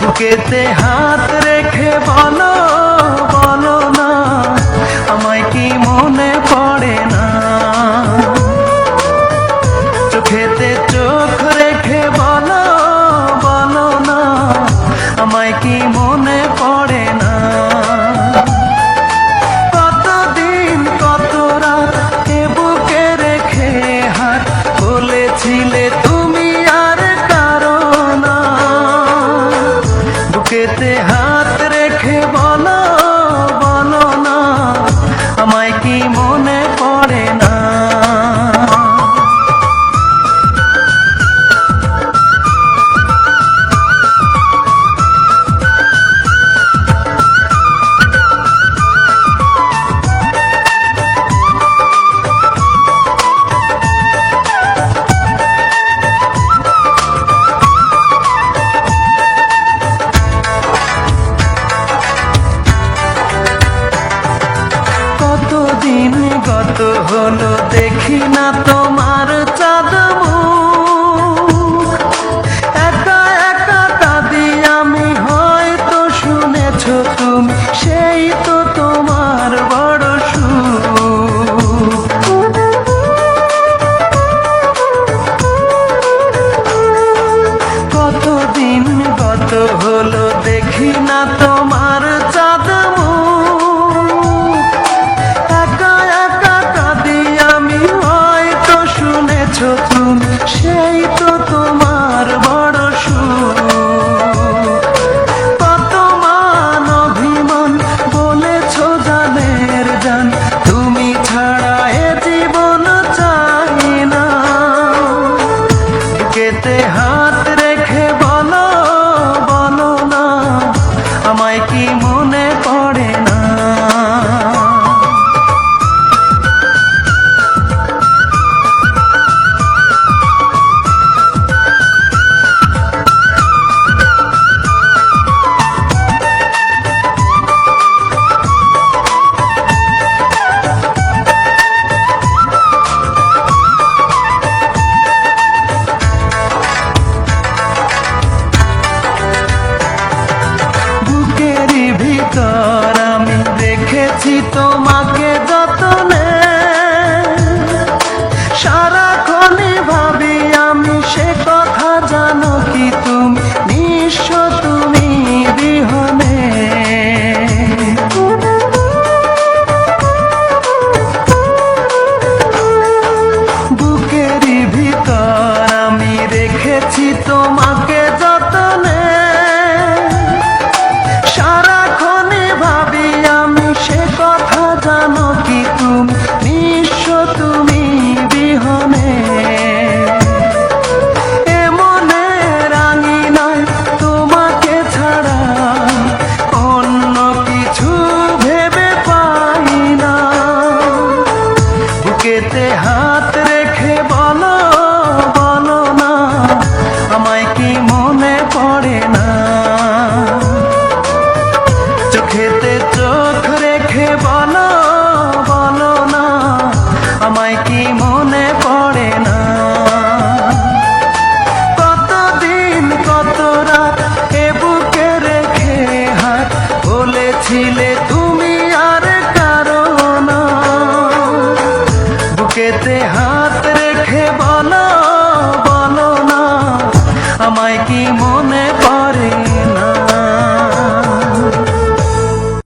বুকেতে হাত রেখে বলো বলো না আমায় কি মনে পড়ে না। চোখেতে চোখ রেখে বলো বলো না আমায় কি মনে পড়ে না। কতদিন কত রাত এ বুকে রেখে হাত বলেছিলে তুমি আর কারো না। বুকেতে হাত রেখে বলো বলো না আমায় কি মনে পড়ে না। কতদিন গত হলো দেখি না তো